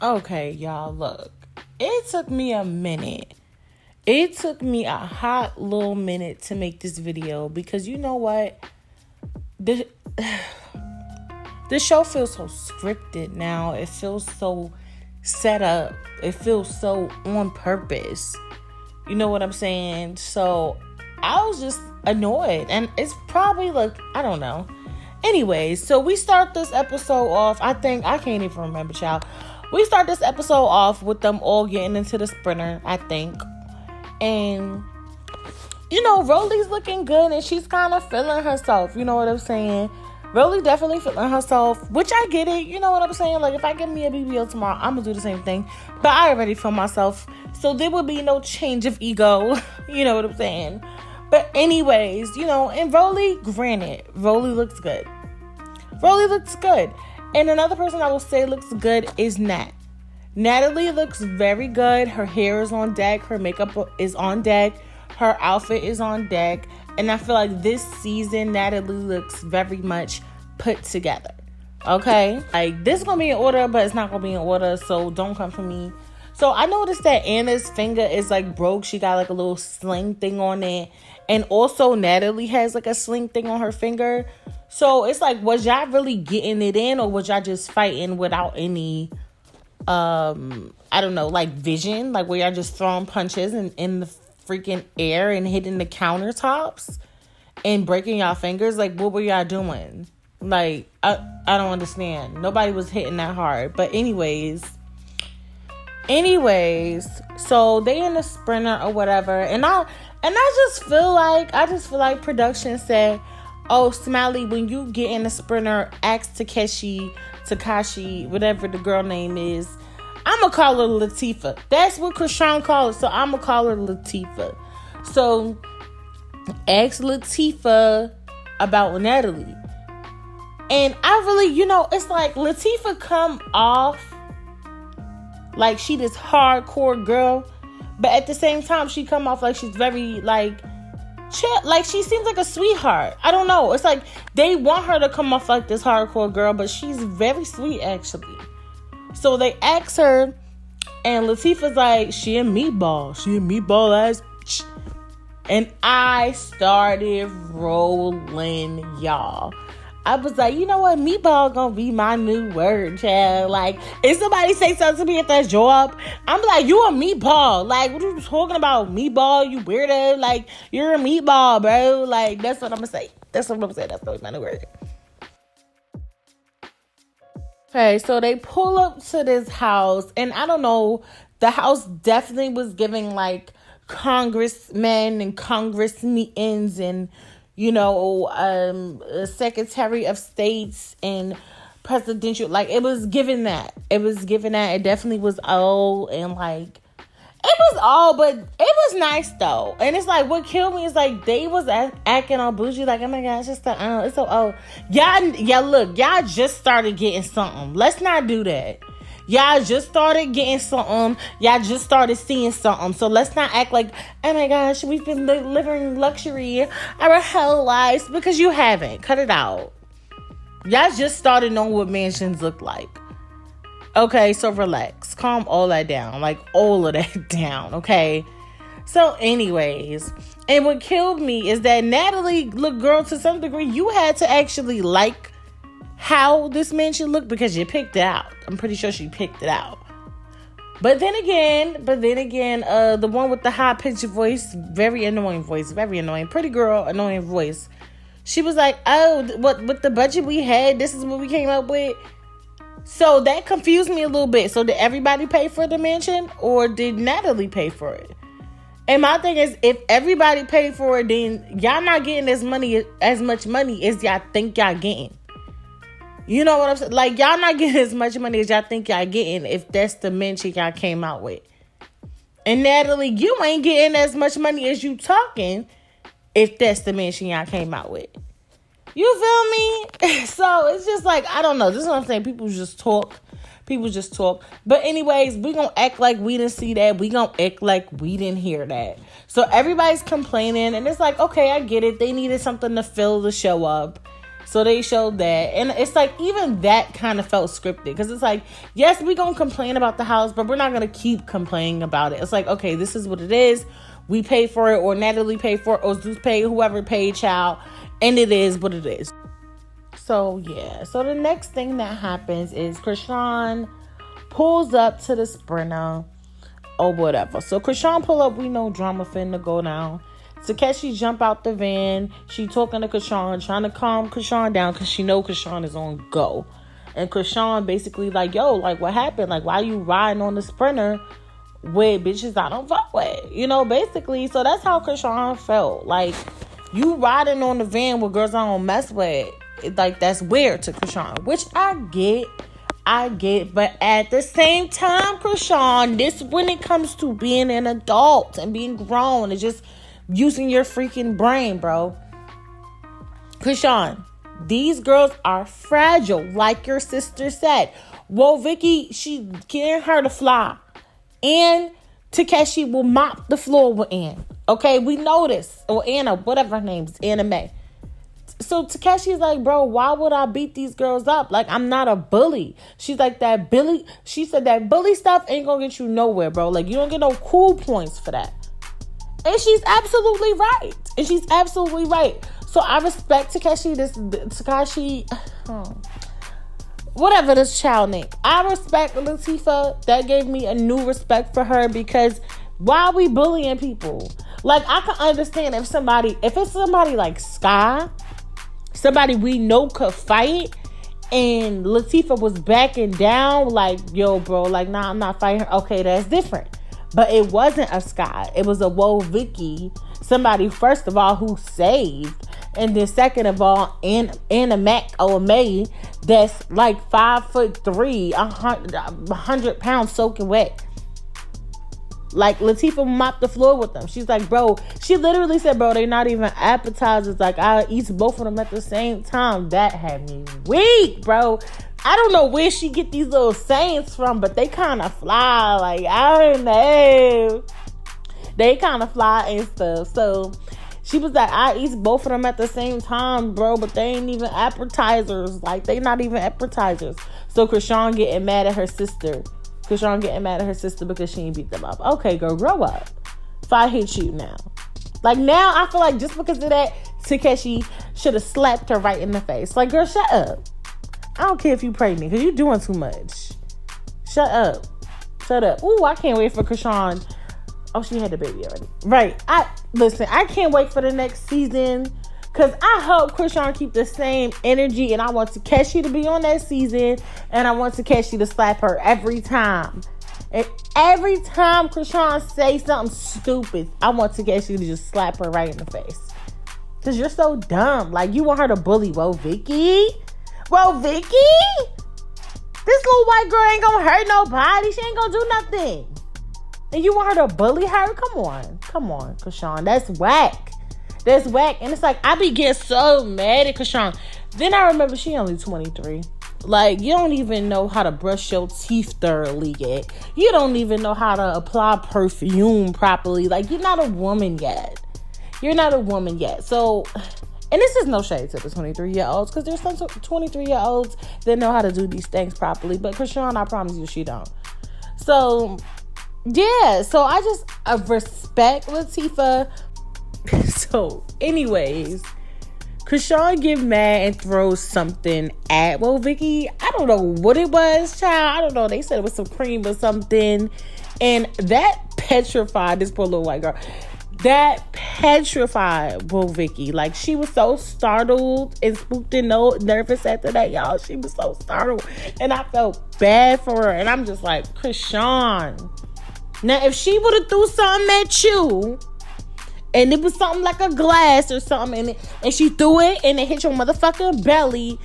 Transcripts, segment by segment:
Okay, y'all, look. It took me a minute. It took me a hot little minute to make this video because you know what? The show feels so scripted now. It feels so set up. It feels so on purpose. You know what I'm saying? So I was just annoyed. And it's probably like, I don't know. Anyways, so we start this episode off. I can't even remember, child. We start this episode off with them all getting into the sprinter, I think. And, you know, Rolly's looking good and she's kind of feeling herself. You know what I'm saying? Rolly definitely feeling herself, which I get it. You know what I'm saying? Like, if I get me a BBL tomorrow, I'm going to do the same thing. But I already feel myself. So there will be no change of ego. You know what I'm saying? But anyways, you know, and Rolly, granted, Rolly looks good. Rolly looks good. And another person I will say looks good is Nat. Natalie looks very good. Her hair is on deck. Her makeup is on deck. Her outfit is on deck. And I feel like this season, Natalie looks very much put together. Okay? Like, this is going to be in order, but it's not going to be in order. So don't come for me. So I noticed that Anna's finger is like broke. She got like a little sling thing on it. And also Natalie has like a sling thing on her finger. So it's like, was y'all really getting it in, or was y'all just fighting without any, I don't know, like vision? Like, were y'all just throwing punches in the freaking air and hitting the countertops and breaking y'all fingers? Like, what were y'all doing? Like, I don't understand. Nobody was hitting that hard. But anyways, so they in the sprinter or whatever. And I just feel like production said, oh, Smiley, when you get in the sprinter, ask Takashi, whatever the girl name is. I'm going to call her Latifah. That's what Krishan called it, so I'm going to call her Latifah. So, ask Latifah about Natalie. And I really, you know, it's like Latifah come off like she this hardcore girl, but at the same time, she come off like she's very, like, chill. Like, she seems like a sweetheart. I don't know. It's like they want her to come off like this hardcore girl, but she's very sweet, actually. So they ask her, and Latifah's like, she a meatball ass bitch. And I started rolling, y'all. I was like, you know what? Meatball gonna be my new word, child. Like, if somebody say something to me at that job, I'm like, you a meatball. Like, what are you talking about? Meatball, you weirdo. Like, you're a meatball, bro. Like, that's what I'm gonna say. That's gonna be my new word. Okay, so they pull up to this house, and I don't know, the house definitely was giving, like, congressmen and congress meetings and, you know, Secretary of States and presidential, like, it was given that. It definitely was all, and, like, it was all, but it was nice, though. And it's like, what killed me is, like, they was acting all bougie, like, oh my gosh, it's so, oh. Y'all just started getting something. Let's not do that. Y'all just started getting something. Y'all just started seeing something. So let's not act like, oh my gosh, we've been living luxury our whole lives, because you haven't. Cut it out. Y'all just started knowing what mansions look like. Okay, so relax. Calm all that down. Like, all of that down, okay? So anyways, and what killed me is that Natalie, look, girl, to some degree, you had to actually like how this mansion looked because you picked it out. I'm pretty sure she picked it out. But then again, the one with the high-pitched voice, very annoying. Pretty girl, annoying voice. She was like, oh, what with the budget we had, this is what we came up with. So that confused me a little bit. So did everybody pay for the mansion, or did Natalie pay for it? And my thing is, if everybody paid for it, then y'all not getting as much money as y'all think y'all getting. You know what I'm saying? Like, y'all not getting as much money as y'all think y'all getting if that's the mansion y'all came out with. And Natalie, you ain't getting as much money as you talking if that's the mansion y'all came out with. You feel me? So it's just like, I don't know. This is what I'm saying. People just talk. But anyways, we gonna act like we didn't see that. We gonna act like we didn't hear that. So everybody's complaining. And it's like, okay, I get it. They needed something to fill the show up. So they showed that. And it's like, even that kind of felt scripted. Because it's like, yes, we're going to complain about the house, but we're not going to keep complaining about it. It's like, okay, this is what it is. We pay for it, or Natalie paid for it, or Zeus paid, whoever paid, child. And it is what it is. So, yeah. So the next thing that happens is Krishan pulls up to the Sprinter or whatever. So Krishan pull up, we know drama finna go down. Takeshi jump out the van. She talking to Krishan, trying to calm Krishan down because she know Krishan is on go. And Krishan basically like, yo, like, what happened? Like, why you riding on the Sprinter with bitches I don't fuck with? You know, basically. So that's how Krishan felt. Like, you riding on the van with girls I don't mess with. Like, that's weird to Krishan, which I get. But at the same time, Krishan, this when it comes to being an adult and being grown and just using your freaking brain, bro. Krishan, these girls are fragile, like your sister said. Well, Vicki, she getting her to fly. And Takeshi will mop the floor with Ann. Okay, we know this. Or Anna, whatever her name is, Anna May. So Takeshi's like, bro, why would I beat these girls up? Like, I'm not a bully. She's like, she said that bully stuff ain't gonna get you nowhere, bro. Like, you don't get no cool points for that. And she's absolutely right. So I respect Takeshi, whatever this child name. I respect Latifah. That gave me a new respect for her, because why are we bullying people? Like, I can understand if it's somebody like Sky, somebody we know could fight, and Latifah was backing down, like, yo, bro, like, nah, I'm not fighting her. Okay, that's different. But it wasn't a Sky. It was a Vicki. Somebody, first of all, who saved. And then second of all, Anna May, that's like 5'3", 100 pounds soaking wet. Like, Latifah mopped the floor with them. She's like, bro, she literally said, bro, they're not even appetizers. Like, I eat both of them at the same time. That had me weak, bro. I don't know where she get these little sayings from, but they kind of fly. Like, I don't know. They kind of fly and stuff. So she was like, I eat both of them at the same time, bro, but they ain't even appetizers. Like, they not even appetizers. So Krishan getting mad at her sister. Because she ain't beat them up. Okay, girl, grow up. If I hit you now. Like, now I feel like just because of that, Takeshi should have slapped her right in the face. Like, girl, shut up. I don't care if you pregnant, because you're doing too much. Shut up. Ooh, I can't wait for Krishan. Oh, she had the baby already. Right. I can't wait for the next season, because I hope Krishan keep the same energy, and I want Takeshi to be on that season, and I want Takeshi to slap her every time. And every time Krishan say something stupid, I want Takeshi to just slap her right in the face. Because you're so dumb. Like, you want her to bully, Vicki? Vicki? This little white girl ain't gonna hurt nobody. She ain't gonna do nothing. And you want her to bully her? Come on, Krishan. That's whack. And it's like, I be getting so mad at Krishan. Then I remember she only 23. Like, you don't even know how to brush your teeth thoroughly yet. You don't even know how to apply perfume properly. Like, you're not a woman yet. So, and this is no shade to the 23-year-olds, because there's some 23-year-olds that know how to do these things properly. But Krishan, I promise you, she don't. So, yeah. So, I respect Latifah. So, anyways, Krishan get mad and throws something at Vicki. I don't know what it was, child. I don't know. They said it was some cream or something. And that petrified this poor little white girl. That petrified Vicki. Like, she was so startled and spooked and nervous after that, y'all. She was so startled. And I felt bad for her. And I'm just like, Krishan. Now, if she would have threw something at you, and it was something like a glass or something, and she threw it, and it hit your motherfucking belly,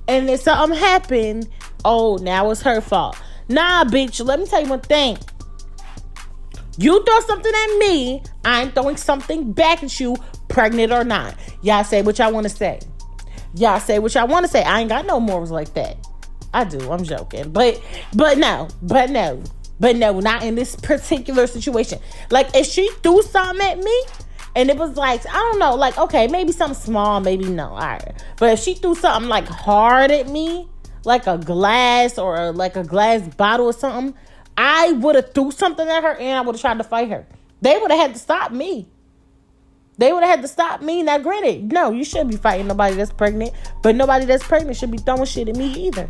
and then something happened, oh, now it's her fault. Nah, bitch, let me tell you one thing. You throw something at me, I'm throwing something back at you, pregnant or not. Y'all say what y'all want to say. I ain't got no morals like that. I do, I'm joking. But no, not in this particular situation. Like, if she threw something at me, And it was like, I don't know, like, okay, maybe something small, maybe no, all right. But if she threw something like hard at me, like a glass or like a glass bottle or something, I would have threw something at her and I would have tried to fight her. They would have had to stop me. Now, granted, no, you shouldn't be fighting nobody that's pregnant, but nobody that's pregnant should be throwing shit at me either.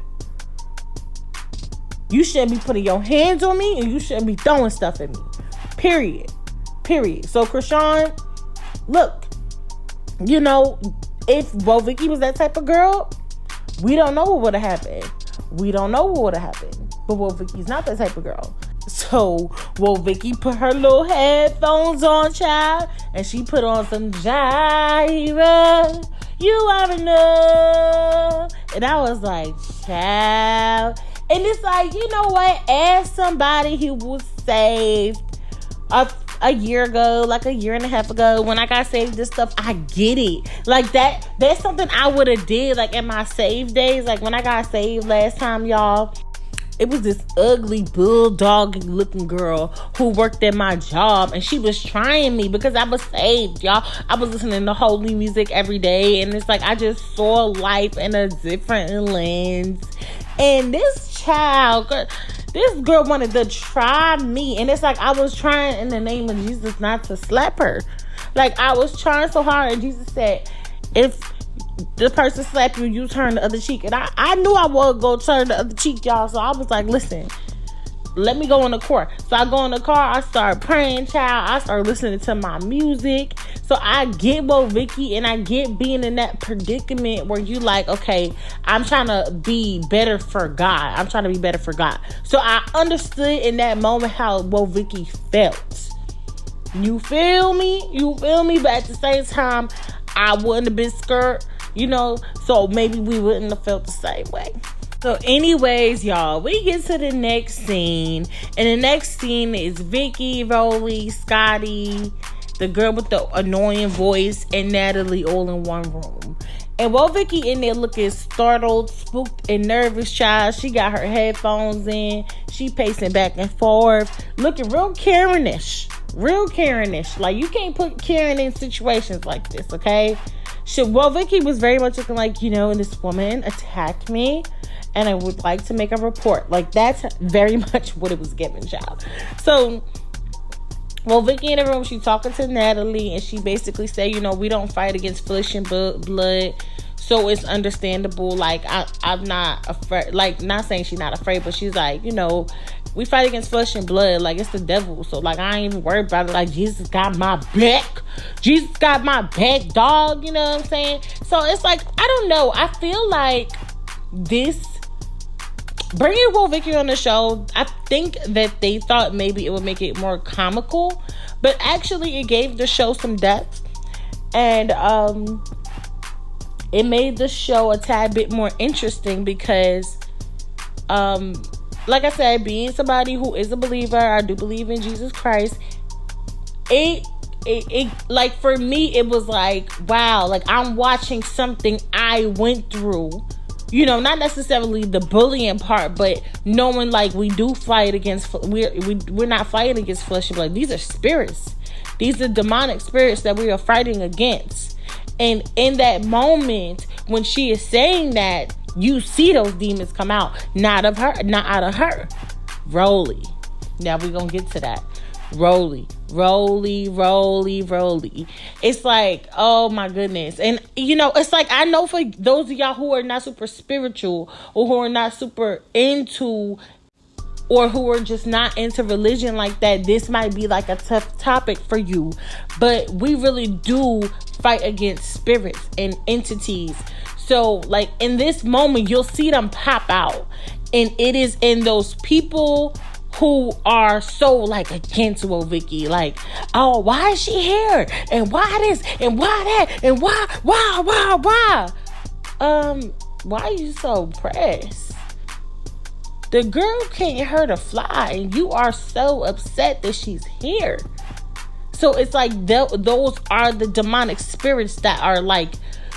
You shouldn't be putting your hands on me, and you shouldn't be throwing stuff at me. Period. So, Krishan, look, you know, if Vicki was that type of girl, we don't know what would have happened. But Vicki's not that type of girl. So, Vicki put her little headphones on, child, and she put on some Gyra. You are enough. And I was like, child. And it's like, you know what? As somebody who was saved a year ago, like a year and a half ago, when I got saved, this stuff, I get it. Like that's something I would have did, like in my saved days. Like when I got saved last time, y'all, it was this ugly bulldog looking girl who worked at my job, and she was trying me because I was saved, y'all. I was listening to holy music every day, and it's like I just saw life in a different lens. And this girl wanted to try me, and it's like I was trying in the name of Jesus not to slap her. Like I was trying so hard, and Jesus said, if the person slap you, you turn the other cheek. And I knew I would go turn the other cheek, y'all. So I was like, listen, let me go in the car. So I go in the car, I start praying, child. I start listening to my music. So I get Vicki, and I get being in that predicament where you like, okay, I'm trying to be better for God. So I understood in that moment how Vicki felt. You feel me? But at the same time, I wouldn't have been scared, you know, so maybe we wouldn't have felt the same way. So anyways, y'all, we get to the next scene, and the next scene is Vicki, Rolly, Scotty, the girl with the annoying voice, and Natalie all in one room. And while Vicki in there looking startled, spooked, and nervous, child, she got her headphones in, she pacing back and forth, looking real Karen-ish. Like, you can't put Karen in situations like this, okay? Vicki was very much looking like, you know, this woman attacked me, and I would like to make a report. Like, that's very much what it was giving, child. So, Vicki in the room, she talking to Natalie, and she basically say, you know, we don't fight against flesh and blood, so it's understandable. Like, I'm not afraid. Like, not saying she's not afraid, but she's like, you know, we fight against flesh and blood. Like, it's the devil. So, like, I ain't even worried about it. Like, Jesus got my back. Dog. You know what I'm saying? So, it's like, I don't know. I feel like this, bringing Vicki on the show, I think that they thought maybe it would make it more comical. But actually, it gave the show some depth. And, it made the show a tad bit more interesting because, like I said, being somebody who is a believer, I do believe in Jesus Christ. It like, for me, it was like, wow, like I'm watching something I went through. You know, not necessarily the bullying part, but knowing like we do fight against, we're not fighting against flesh and blood. These are spirits. These are demonic spirits that we are fighting against. And in that moment, when she is saying that, you see those demons come out, not out of her. Rolly. Now we're gonna get to that. Rolly. It's like, oh my goodness. And you know, it's like, I know for those of y'all who are not super spiritual, or who are not super into, or who are just not into religion like that, this might be like a tough topic for you. But we really do fight against spirits and entities. So, like, in this moment, you'll see them pop out. And it is in those people who are so, like, against Vicki. Like, oh, why is she here? And why this? And why that? And why? Why are you so pressed? The girl can't hurt a fly, and you are so upset that she's here. So it's like those are the demonic spirits that are like,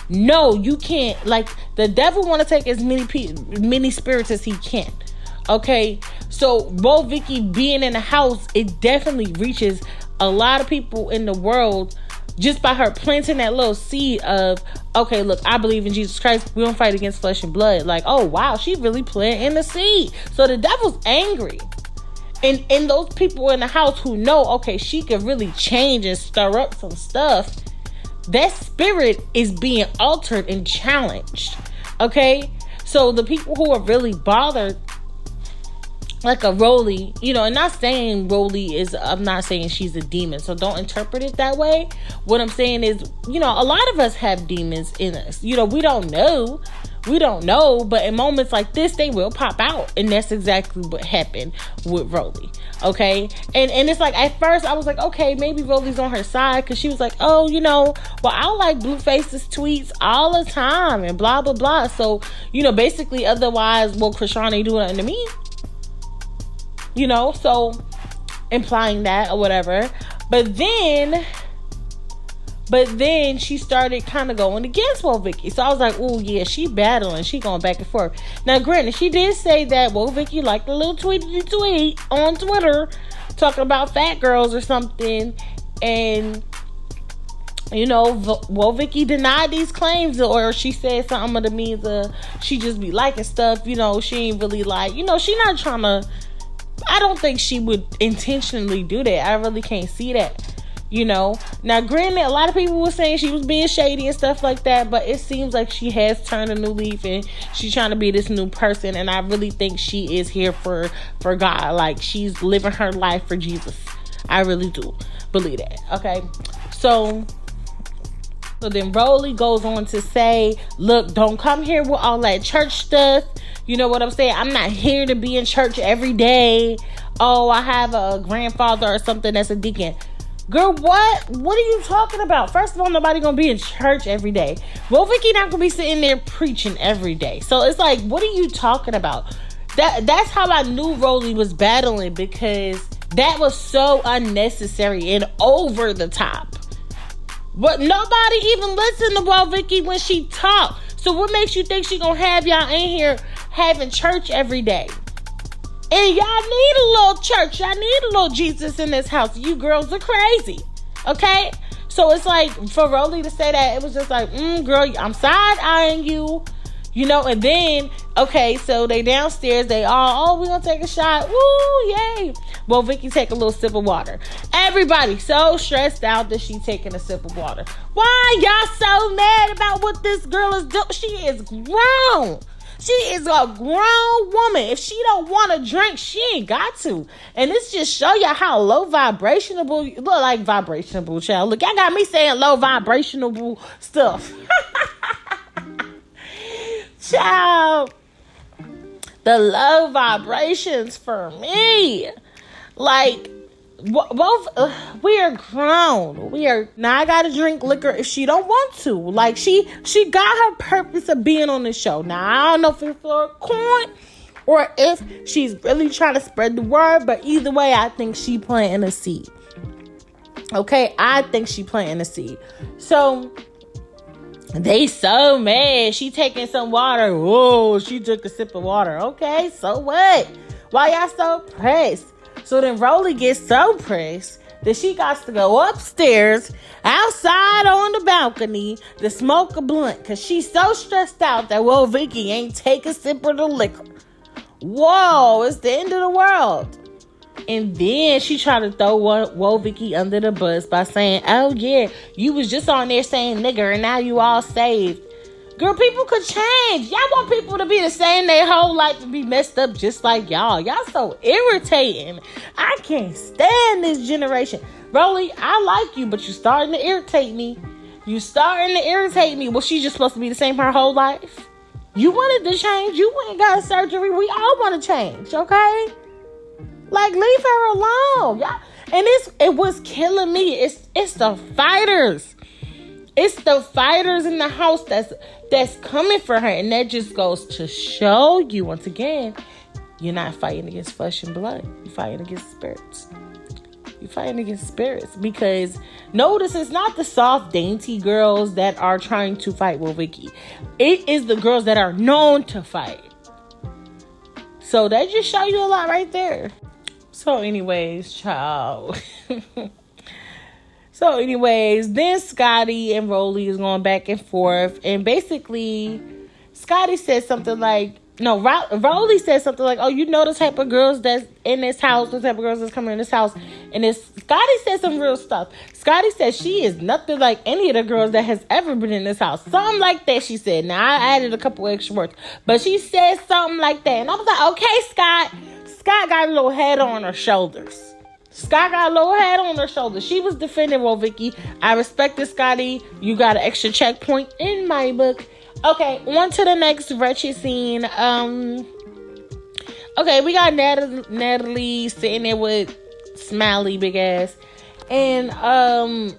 no, you can't. Like, the devil want to take as many spirits as he can. Okay, so Vicki being in the house, it definitely reaches a lot of people in the world Just by her planting that little seed of, okay, look, I believe in Jesus Christ. We don't fight against flesh and blood. Like, oh, wow, she really planting the seed. So the devil's angry. And those people in the house who know, okay, she could really change and stir up some stuff, that spirit is being altered and challenged. Okay? So the people who are really bothered, like a Rolly, and not saying Rolly is, I'm not saying she's a demon, so don't interpret it that way. What I'm saying is, a lot of us have demons in us. We don't know. We don't know, but in moments like this, they will pop out. And that's exactly what happened with Rolly. Okay? And it's like, at first, I was like, okay, maybe Rolly's on her side. Because she was like, oh, well, I like Blueface's tweets all the time. And blah, blah, blah. So, basically, otherwise, well, Krishan ain't doing nothing to me. So implying that or whatever. But then she started kind of going against Vicki. So I was like, oh yeah, she battling. She going back and forth. Now, granted, she did say that Vicki liked a little tweet on Twitter talking about fat girls or something. And, Vicki denied these claims, or she said something of the means of she just be liking stuff. She ain't really like, she not trying to, I don't think she would intentionally do that. I really can't see that. Now granted, a lot of people were saying she was being shady and stuff like that, but it seems like she has turned a new leaf and she's trying to be this new person. And I really think she is here for God. Like, she's living her life for Jesus. I really do believe that. Okay. So then Rolly goes on to say, look, don't come here with all that church stuff. You know what I'm saying? I'm not here to be in church every day. Oh, I have a grandfather or something that's a deacon. Girl, what? What are you talking about? First of all, nobody gonna be in church every day. Well, Vicki not gonna be sitting there preaching every day. So it's like, what are you talking about? That's how I knew Rolly was battling, because that was so unnecessary and over the top. But nobody even listened to Vicki when she talked. So what makes you think she gonna have y'all in here having church every day? And y'all need a little church. Y'all need a little Jesus in this house. You girls are crazy. Okay? So it's like, for Rolly to say that, it was just like, girl, I'm side-eyeing you. And then, okay, so they downstairs, they all, we're gonna take a shot. Woo, yay. Well, Vicki take a little sip of water. Everybody so stressed out that she taking a sip of water. Why y'all so mad about what this girl is doing? She is grown. She is a grown woman. If she don't want to drink, she ain't got to. And this just show y'all how low vibrationable, look like vibrationable, child. Look, y'all got me saying low vibrationable stuff. Child, the low vibrations for me. Like, both, we are grown. Now I gotta drink liquor if she don't want to. Like, she got her purpose of being on the show. Now I don't know if it's for a coin or if she's really trying to spread the word, but either way, I think she planting a seed. Okay, I think she planting a seed. So they so mad. She taking some water. Whoa, she took a sip of water. Okay, so what? Why y'all so pressed? So then Rolly gets so pressed that she got to go upstairs, outside on the balcony, to smoke a blunt, because she's so stressed out that, Vicki ain't take a sip of the liquor. Whoa, it's the end of the world. And then she tried to throw Vicki under the bus by saying, oh yeah, you was just on there saying nigger and now you all saved. Girl, people could change. Y'all want people to be the same their whole life and be messed up just like y'all. Y'all so irritating. I can't stand this generation. Rolly, I like you, but you starting to irritate me. Well, she's just supposed to be the same her whole life. You wanted to change. You went and got surgery. We all want to change, okay? Like, leave her alone. Y'all. And it was killing me. It's the fighters. It's the fighters in the house that's coming for her. And that just goes to show you, once again, you're not fighting against flesh and blood. You're fighting against spirits. Because notice it's not the soft, dainty girls that are trying to fight with Vicki. It is the girls that are known to fight. So that just show you a lot right there. So anyways, child. So anyways, then Scotty and Rolly is going back and forth. And basically, Scotty said something like, no, Rolly said something like, oh, you know the type of girls that's in this house, the type of girls that's coming in this house. And Scotty said some real stuff. Scotty said she is nothing like any of the girls that has ever been in this house. Something like that, she said. Now, I added a couple extra words. But she said something like that. And I was like, okay, Scott. Scott got a little head on her shoulders. Scott got a little head on her shoulders. She was defending Vicki. I respected Scotty. You got an extra checkpoint in my book. Okay, on to the next wretched scene. Okay, we got Natalie sitting there with Smiley, big ass. And, I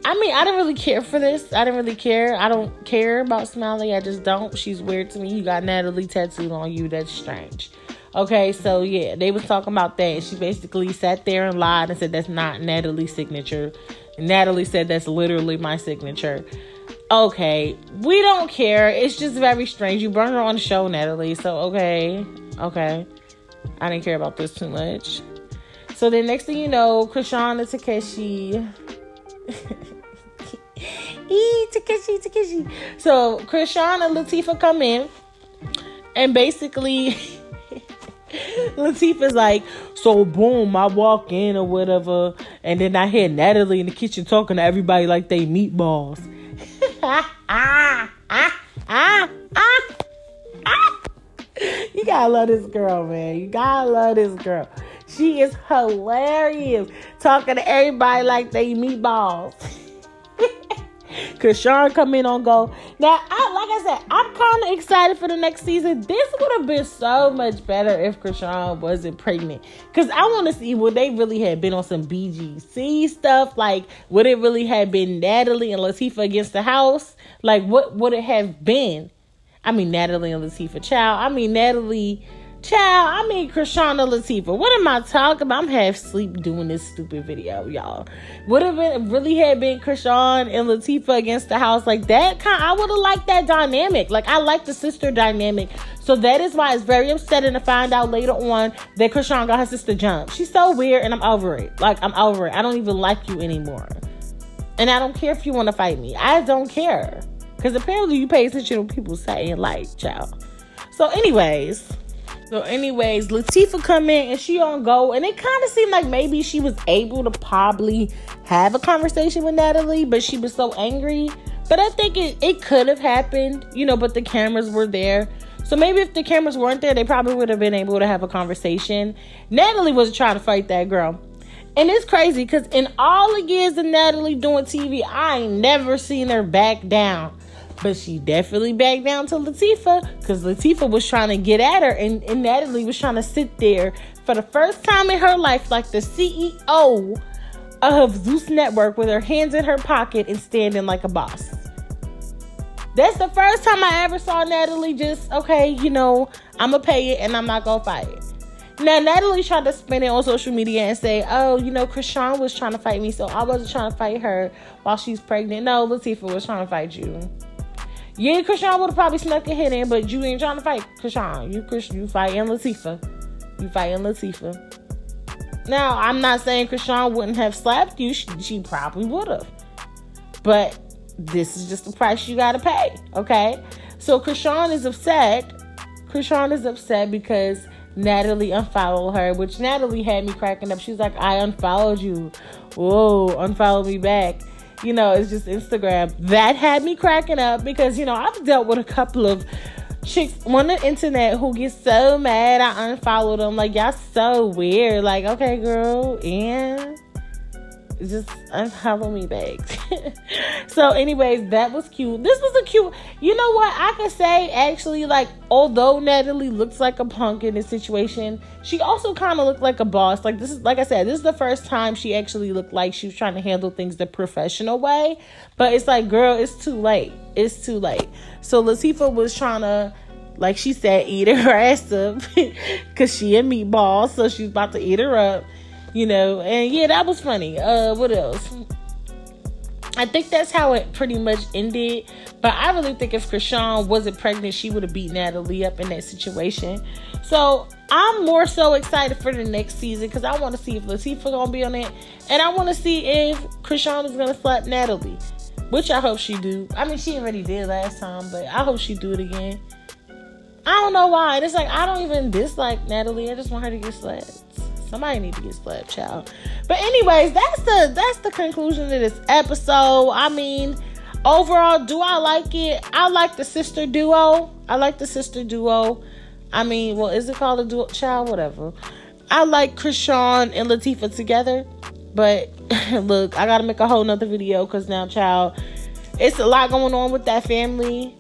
didn't really care for this. I didn't really care. I don't care about Smiley. I just don't. She's weird to me. You got Natalie tattooed on you. That's strange. Okay, so yeah, they was talking about that. And she basically sat there and lied and said that's not Natalie's signature. And Natalie said that's literally my signature. Okay, we don't care. It's just very strange. You brought her on the show, Natalie. So, okay. I didn't care about this too much. So, then next thing you know, Krishan and Takeshi. Takeshi. So, Krishan and Latifah come in. And basically, Latifah's like, so boom, I walk in or whatever. And then I hear Natalie in the kitchen talking to everybody like they meatballs. You gotta love this girl, man. You gotta love this girl. She is hilarious. Talking to everybody like they meatballs. Krishan come in on go. Now, like I said, I'm kind of excited for the next season. This would have been so much better if Krishan wasn't pregnant. Because I want to see would they really have been on some BGC stuff. Like, would it really have been Natalie and Latifah against the house? Like, what would it have been? Natalie and Latifah. Krishan and Latifah. What am I talking about? I'm half asleep doing this stupid video, y'all. Would have been really had been Krishan and Latifah against the house like that. I would have liked that dynamic. Like, I like the sister dynamic. So that is why it's very upsetting to find out later on that Krishan got her sister jumped. She's so weird, and I'm over it. I'm over it. I don't even like you anymore. And I don't care if you want to fight me. I don't care. Because apparently you pay attention to what people say and like, child. So anyways, Latifah come in and she on go. And it kind of seemed like maybe she was able to probably have a conversation with Natalie, but she was so angry. But I think it could have happened, but the cameras were there. So maybe if the cameras weren't there, they probably would have been able to have a conversation. Natalie was trying to fight that girl. And it's crazy because in all the years of Natalie doing TV, I ain't never seen her back down. But she definitely backed down to Latifah because Latifah was trying to get at her and Natalie was trying to sit there for the first time in her life like the CEO of Zeus Network with her hands in her pocket and standing like a boss. That's the first time I ever saw Natalie just, okay, I'm going to pay it and I'm not going to fight it. Now, Natalie tried to spin it on social media and say, oh, Krishan was trying to fight me, so I wasn't trying to fight her while she's pregnant. No, Latifah was trying to fight you. Yeah, Krishan would have probably snuck a hit in, but you ain't trying to fight Krishan. You fighting Latifah. Now, I'm not saying Krishan wouldn't have slapped you. She probably would have. But this is just the price you gotta pay, okay? So Krishan is upset. Because Natalie unfollowed her, which Natalie had me cracking up. She was like, I unfollowed you. Whoa, unfollow me back. It's just Instagram. That had me cracking up because, I've dealt with a couple of chicks on the internet who get so mad I unfollowed them. Like, y'all so weird. Like, okay, girl, and just unfollow me back. So anyways, that was cute. This was a cute, you know what I could say, actually, like, although Natalie looks like a punk in this situation, she also kind of looked like a boss. Like, this is, like I said, this is the first time she actually looked like she was trying to handle things the professional way. But it's like, girl, it's too late. So Latifah was trying to, like she said, eat her ass up because she a meatball, so she's about to eat her up. And yeah, that was funny. What else? I think that's how it pretty much ended. But I really think if Krishan wasn't pregnant, she would have beat Natalie up in that situation. So I'm more so excited for the next season because I want to see if Latifah gonna be on it, and I want to see if Krishan is gonna slap Natalie, which I hope she do. I mean, she already did last time, but I hope she do it again. I don't know why. It's like I don't even dislike Natalie. I just want her to get slapped. Somebody need to get slapped, child. But anyways, that's the conclusion of this episode. I mean, overall, do I like it? I like the sister duo. I mean, well, is it called a duo? Child, whatever. I like Krishan and Latifah together. But look, I gotta make a whole nother video because now, child, it's a lot going on with that family.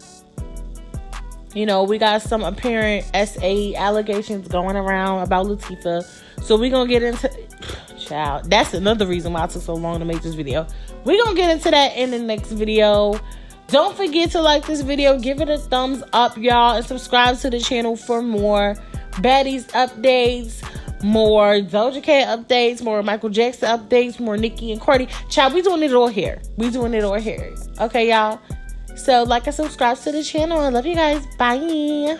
You know, we got some apparent SA allegations going around about Latifah. So we're going to get into... Child, that's another reason why it took so long to make this video. We're going to get into that in the next video. Don't forget to like this video. Give it a thumbs up, y'all. And subscribe to the channel for more Baddies updates. More Doja Cat updates. More Michael Jackson updates. More Nicki and Cardi. Child, we doing it all here. Okay, y'all? So, like and subscribe to the channel. I love you guys. Bye.